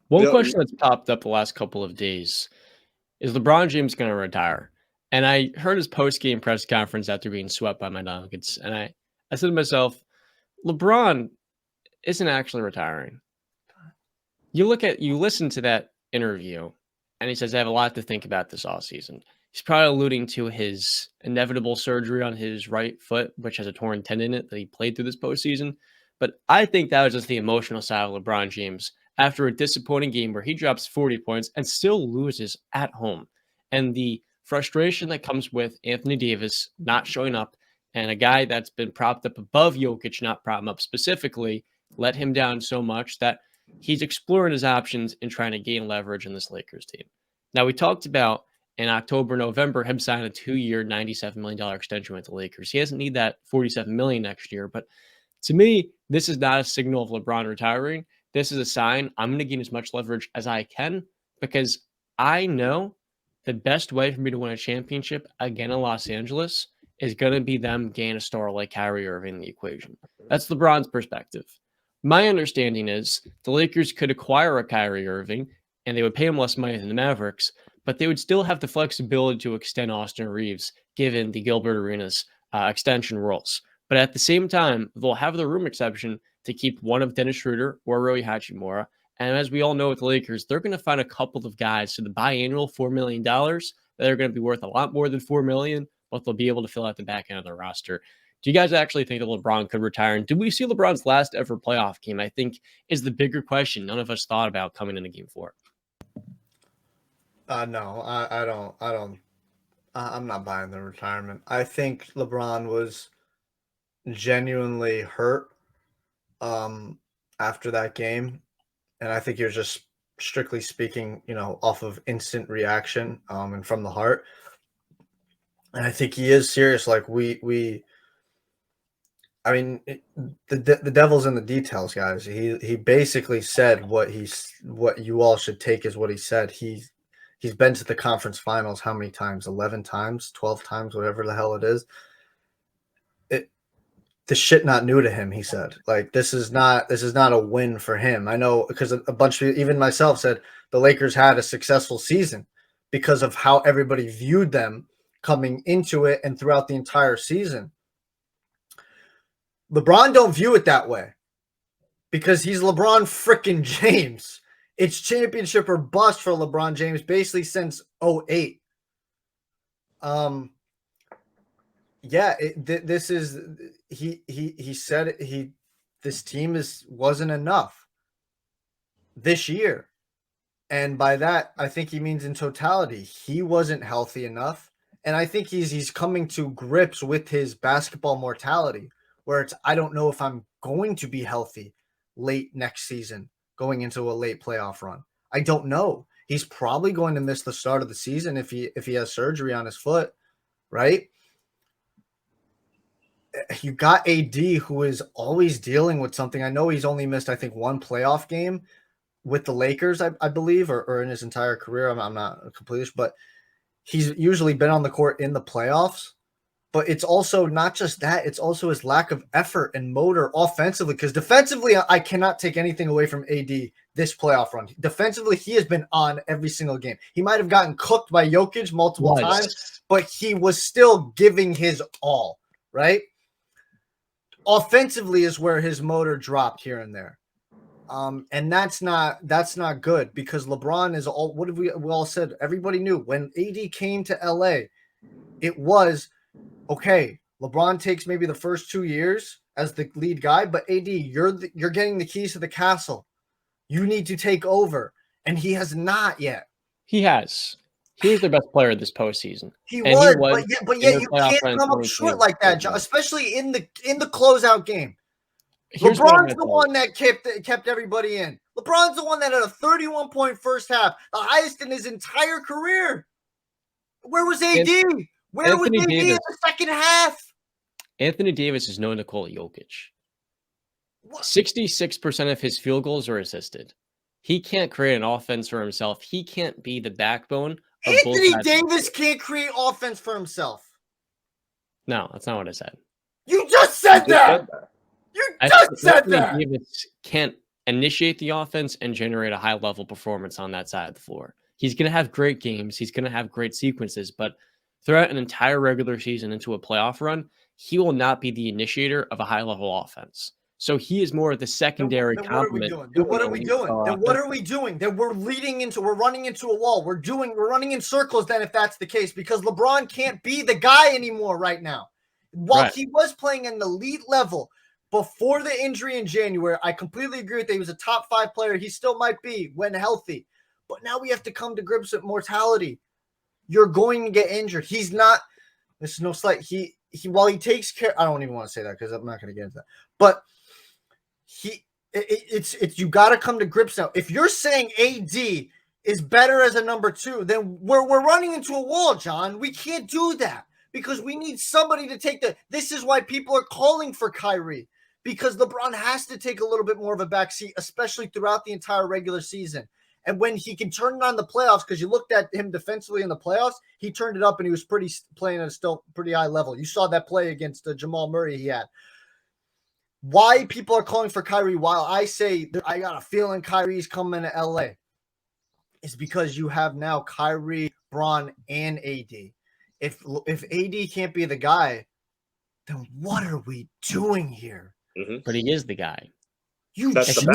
One Yeah, question that's popped up the last couple of days is LeBron James going to retire? And I heard his post game press conference after being swept by my Nuggets, and I said to myself, LeBron isn't actually retiring. You listen to that interview, and he says, I have a lot to think about this offseason. He's probably alluding to his inevitable surgery on his right foot, which has a torn tendon in it that he played through this postseason. But I think that was just the emotional side of LeBron James after a disappointing game where he drops 40 points and still loses at home. And the frustration that comes with Anthony Davis not showing up and a guy that's been propped up above Jokic, not propped him up specifically, let him down so much that he's exploring his options and trying to gain leverage in this Lakers team. Now, we talked about in October, November, him signing a 2-year, $97 million extension with the Lakers. He doesn't need that $47 million next year. But to me, this is not a signal of LeBron retiring. This is a sign I'm going to gain as much leverage as I can because I know the best way for me to win a championship again in Los Angeles is going to be them gaining a star like Kyrie Irving in the equation. That's LeBron's perspective. My understanding is the Lakers could acquire a Kyrie Irving and they would pay him less money than the Mavericks, but they would still have the flexibility to extend Austin Reeves given the Gilbert Arenas extension rules. But at the same time, they'll have the room exception to keep one of Dennis Schroeder or Rui Hachimura. And as we all know with the Lakers, they're going to find a couple of guys to the biannual $4 million that are going to be worth a lot more than $4 million, but they'll be able to fill out the back end of their roster. Do you guys actually think that LeBron could retire? And do we see LeBron's last ever playoff game? I think is the bigger question none of us thought about coming into game 4. no, I don't. I'm not buying the retirement. I think LeBron was genuinely hurt after that game, and I think he was just strictly speaking, off of instant reaction and from the heart. And I think he is serious. Like I mean, the devil's in the details, guys. He basically said what you all should take is what he said. He's been to the conference finals how many times? 11 times, 12 times, whatever the hell it is. This shit not new to him, he said. Like this is not a win for him. I know because a bunch of even myself said the Lakers had a successful season because of how everybody viewed them coming into it and throughout the entire season. LeBron don't view it that way because he's LeBron freaking James. It's championship or bust for LeBron James basically since 08. Yeah, this is he said this team wasn't enough this year. And by that, I think he means in totality. He wasn't healthy enough. And I think he's coming to grips with his basketball mortality, where it's I don't know if I'm going to be healthy late next season, going into a late playoff run. I don't know. He's probably going to miss the start of the season if he has surgery on his foot, right? You got AD who is always dealing with something. I know he's only missed, I think, one playoff game with the Lakers, I believe, or in his entire career. I'm not completely sure, but he's usually been on the court in the playoffs. But it's also not just that, it's also his lack of effort and motor offensively. Because defensively, I cannot take anything away from AD this playoff run. Defensively, he has been on every single game. He might have gotten cooked by Jokic multiple times, but he was still giving his all, right? Offensively is where his motor dropped here and there. And that's not good because LeBron is all. What have we all said? Everybody knew when AD came to LA, it was okay. LeBron takes maybe the first 2 years as the lead guy, but AD, you're getting the keys to the castle. You need to take over, and he has not yet. He has. He was their best player this postseason. He and was, he was but yet you can't come up short like that, John, especially in the closeout game. Here's LeBron's the one that kept everybody in. LeBron's the one that had a 31-point first half, the highest in his entire career. Where was AD? Where was AD in the second half? Anthony Davis is known to call Jokic. 66% of his field goals are assisted. He can't create an offense for himself. He can't be the backbone of Anthony Davis can't create offense for himself. No, that's not what I said. You just said that. You just said that. Davis can't initiate the offense and generate a high level performance on that side of the floor. He's going to have great games. He's going to have great sequences, but throughout an entire regular season into a playoff run, he will not be the initiator of a high level offense. So he is more of the secondary Then what are we complement. doing? Then what are we doing? Then what are we doing? Then we're running into a wall. We're running in circles then if that's the case, because LeBron can't be the guy anymore right now. While he was playing an elite level before the injury in January, I completely agree with that. He was a top 5 player. He still might be when healthy. But now we have to come to grips with mortality. You're going to get injured. He's not – this is no slight. He while he takes care – I don't even want to say that because I'm not going to get into that. But – it's you got to come to grips now. If you're saying AD is better as a number 2, then we're running into a wall, John. We can't do that because we need somebody to take this is why people are calling for Kyrie, because LeBron has to take a little bit more of a backseat, especially throughout the entire regular season. And when he can turn it on the playoffs, because you looked at him defensively in the playoffs, he turned it up and he was playing at a still pretty high level. You saw that play against Jamal Murray he had. Why people are calling for Kyrie while I say I got a feeling Kyrie's coming to LA is because you have now Kyrie, Bron, and AD. If AD can't be the guy, then what are we doing here? Mm-hmm. But he is the guy. You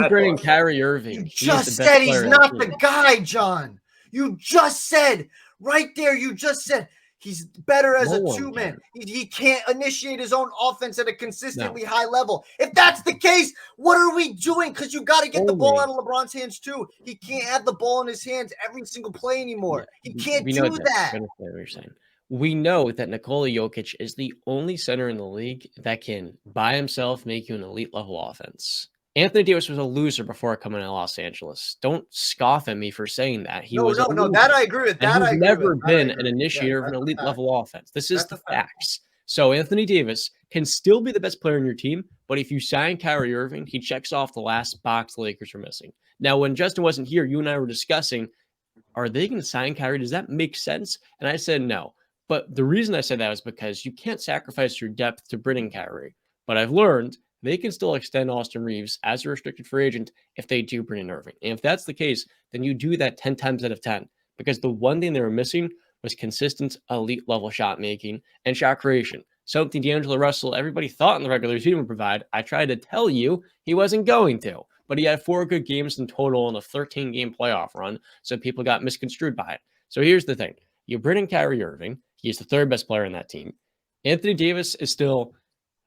bring in Kyrie Irving. You just said he's not the guy, John. You just said right there. You just said he's better as a 2-man. He can't initiate his own offense at a consistently high level. If that's the case, what are we doing? Because you got to get the ball out of LeBron's hands too. He can't have the ball in his hands every single play anymore. He can't do that. I understand what you're saying. We know that Nikola Jokic is the only center in the league that can, by himself, make you an elite level offense. Anthony Davis was a loser before coming to Los Angeles. Don't scoff at me for saying that. No, that I agree with. That he's never been an initiator of an elite level offense. This is the facts. So Anthony Davis can still be the best player on your team, but if you sign Kyrie Irving, he checks off the last box the Lakers were missing. Now, when Justin wasn't here, you and I were discussing, are they going to sign Kyrie? Does that make sense? And I said no. But the reason I said that was because you can't sacrifice your depth to bring in Kyrie. But I've learned they can still extend Austin Reeves as a restricted free agent if they do bring in Irving. And if that's the case, then you do that 10 times out of 10. Because the one thing they were missing was consistent elite level shot making and shot creation. Something D'Angelo Russell, everybody thought in the regular season would provide. I tried to tell you he wasn't going to. But he had 4 good games in total in a 13-game playoff run, so people got misconstrued by it. So here's the thing. You bring in Kyrie Irving. He's the 3rd best player in that team. Anthony Davis is still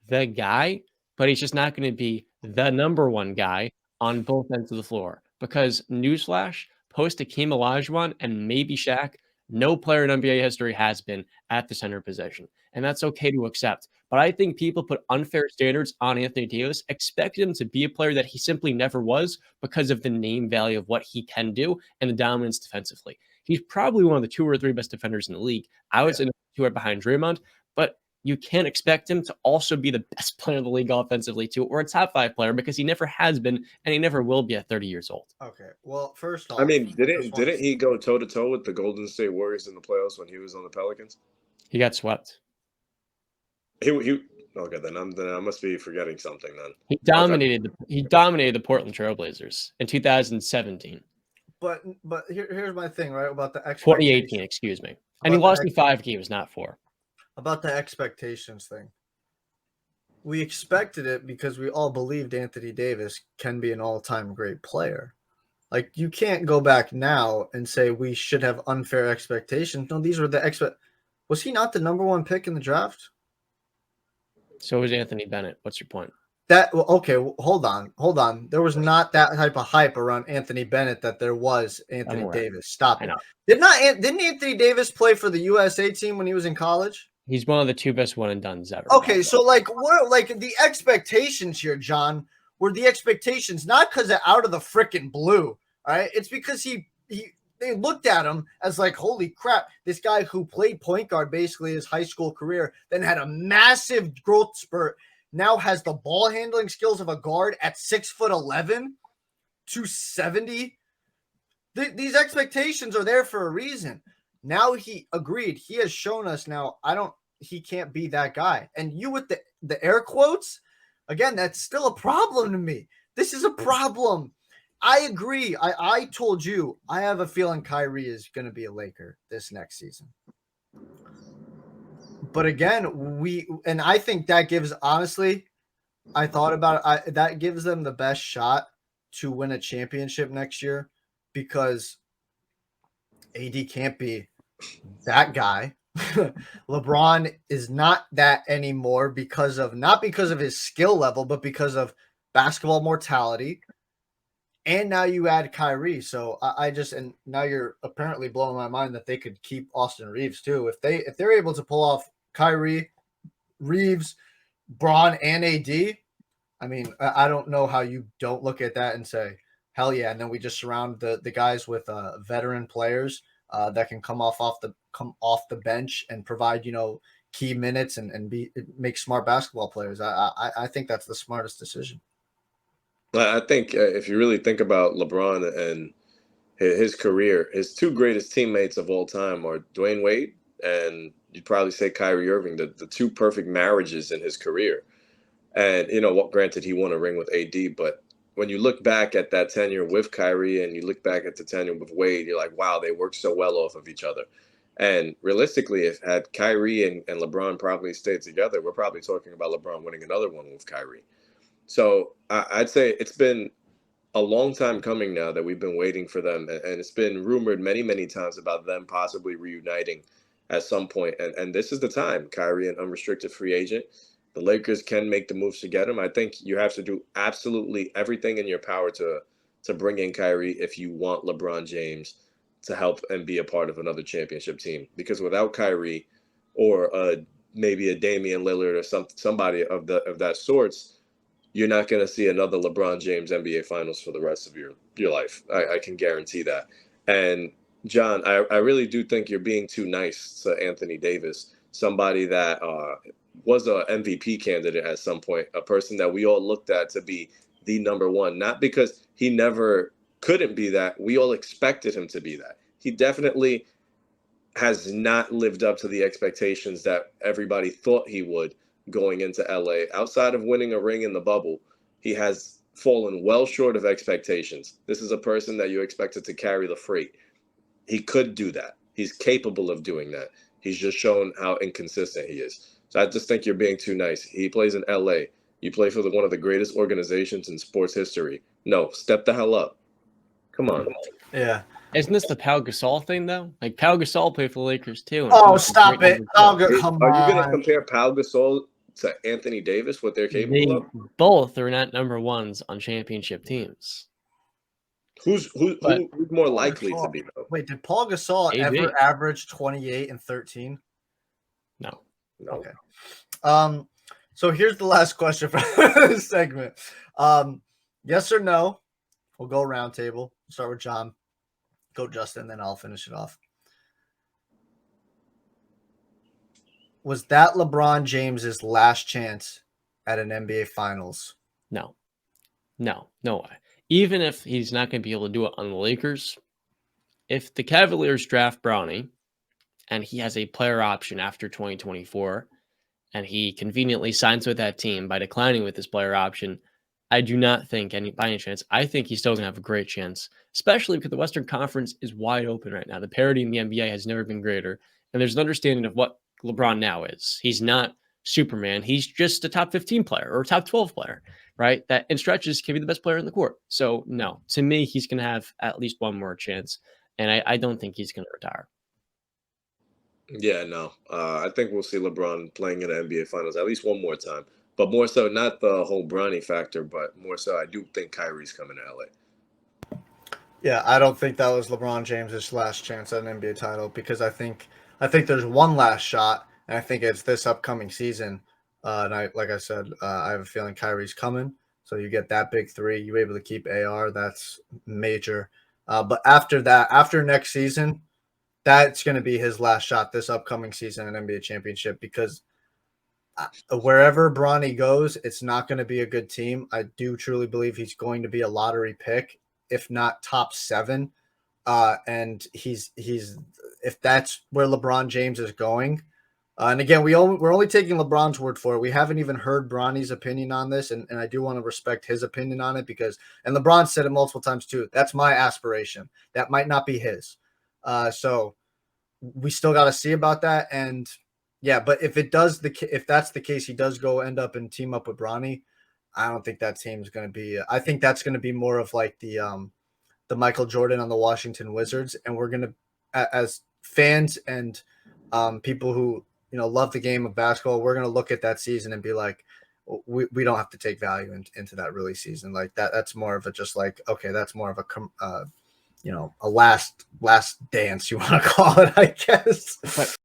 the guy, but he's just not going to be the number 1 guy on both ends of the floor. Because, newsflash, post Hakeem Olajuwon and maybe Shaq, no player in NBA history has been at the center position. And that's okay to accept. But I think people put unfair standards on Anthony Davis, expect him to be a player that he simply never was because of the name value of what he can do and the dominance defensively. He's probably one of the 2 or 3 best defenders in the league. I would say 2 right behind Draymond, but you can't expect him to also be the best player in the league offensively too, or a top 5 player, because he never has been and he never will be at 30 years old. Okay. Well, first off, I mean, didn't he go toe to toe with the Golden State Warriors in the playoffs when he was on the Pelicans? He got swept. He okay, then I must be forgetting something then. He dominated the Portland Trailblazers in 2017. But here's my thing, right, about the 2018, excuse me. And he lost in 5 games, not 4. About the expectations thing. We expected it because we all believed Anthony Davis can be an all-time great player. Like, you can't go back now and say we should have unfair expectations. No, these were the Was he not the number 1 pick in the draft? So was Anthony Bennett. What's your point? Hold on. There was not that type of hype around Anthony Bennett that there was Anthony Davis. Stop it. Didn't Anthony Davis play for the USA team when he was in college? He's one of the 2 best one and dones ever. Okay, so what the expectations here, John, were the expectations not because of out of the freaking blue. All right, it's because they looked at him as like, holy crap, this guy who played point guard basically his high school career, then had a massive growth spurt, now has the ball handling skills of a guard at 6'11", 270. These expectations are there for a reason. Now he agreed. He has shown us now he can't be that guy. And you with the air quotes, again, that's still a problem to me. This is a problem. I agree. I told you I have a feeling Kyrie is going to be a Laker this next season. But again, I think that gives, honestly, I thought about it. That gives them the best shot to win a championship next year because AD can't be that guy. LeBron is not that anymore not because of his skill level, but because of basketball mortality. And now you add Kyrie. So and now you're apparently blowing my mind that they could keep Austin Reeves too. If they're able to pull off Kyrie, Reeves, Braun, and AD, I mean, I don't know how you don't look at that and say, hell yeah. And then we just surround the guys with veteran players that can come off the bench and provide, key minutes and make smart basketball players. I think that's the smartest decision. I think if you really think about LeBron and his career, his two greatest teammates of all time are Dwayne Wade and you'd probably say Kyrie Irving, the two perfect marriages in his career. And what? Granted, he won a ring with AD, but when you look back at that tenure with Kyrie and you look back at the tenure with Wade, you're like, wow, they worked so well off of each other. And realistically, if had Kyrie and LeBron probably stayed together, we're probably talking about LeBron winning another one with Kyrie. So I'd say it's been a long time coming now that we've been waiting for them, and it's been rumored many, many times about them possibly reuniting at some point. And this is the time. Kyrie, an unrestricted free agent. The Lakers can make the moves to get him. I think you have to do absolutely everything in your power to bring in Kyrie if you want LeBron James to help and be a part of another championship team. Because without Kyrie, or maybe a Damian Lillard or somebody of that sorts, you're not going to see another LeBron James NBA Finals for the rest of your life. I can guarantee that. And John, I really do think you're being too nice to Anthony Davis, somebody that was a MVP candidate at some point, a person that we all looked at to be the number one, not because he never couldn't be that. We all expected him to be that. He definitely has not lived up to the expectations that everybody thought he would going into LA. Outside of winning a ring in the bubble, he has fallen well short of expectations. This is a person that you expected to carry the freight. He could do that. He's capable of doing that. He's just shown how inconsistent he is. So I just think you're being too nice. He plays in LA. You play for one of the greatest organizations in sports history. No, step the hell up. Come on. Yeah. Isn't this the Pau Gasol thing though? Like Pau Gasol played for the Lakers too. Oh, stop it! Come Are you going to on. compare Pau Gasol to Anthony Davis? What they're capable They of? both are not number ones on championship teams. Who's more likely to be though? Wait, did Paul Gasol AD. ever average 28 and 13? No. Okay. So here's the last question for this segment. Yes or no? We'll go round table. Start with John. Go Justin, then I'll finish it off. Was that LeBron James's last chance at an NBA Finals? No way. Even if he's not going to be able to do it on the Lakers, if the Cavaliers draft Bronny and he has a player option after 2024 and he conveniently signs with that team by declining with his player option, I do not think by any chance. I think he's still going to have a great chance, especially because the Western Conference is wide open right now. The parity in the NBA has never been greater, and there's an understanding of what LeBron now is. He's not Superman. He's just a top 15 player or top 12 player, right? That in stretches can be the best player in the court. So no, to me, he's going to have at least one more chance, and I don't think he's going to retire. Yeah, no. I think we'll see LeBron playing in the NBA Finals at least one more time. But more so, not the whole Bronny factor, but more so, I do think Kyrie's coming to LA. Yeah, I don't think that was LeBron James's last chance at an NBA title because I think there's one last shot, and I think it's this upcoming season. And like I said, I have a feeling Kyrie's coming. So you get that big three. You're able to keep AR. That's major. But after that, after next season, that's going to be his last shot this upcoming season in NBA championship because wherever Bronny goes, it's not going to be a good team. I do truly believe he's going to be a lottery pick, if not top 7. And he's if that's where LeBron James is going, And again, we're only taking LeBron's word for it. We haven't even heard Bronny's opinion on this, and I do want to respect his opinion on it because, and LeBron said it multiple times too. That's my aspiration. That might not be his. So we still got to see about that. And yeah, but if that's the case, he does go end up and team up with Bronny. I don't think that team's going to be. I think that's going to be more of like the Michael Jordan on the Washington Wizards, and we're going to, as fans and people who love the game of basketball, we're going to look at that season and be like, we don't have to take value into that really season like that. That's more of a just like, okay, that's more of a a last dance, you want to call it, I guess. But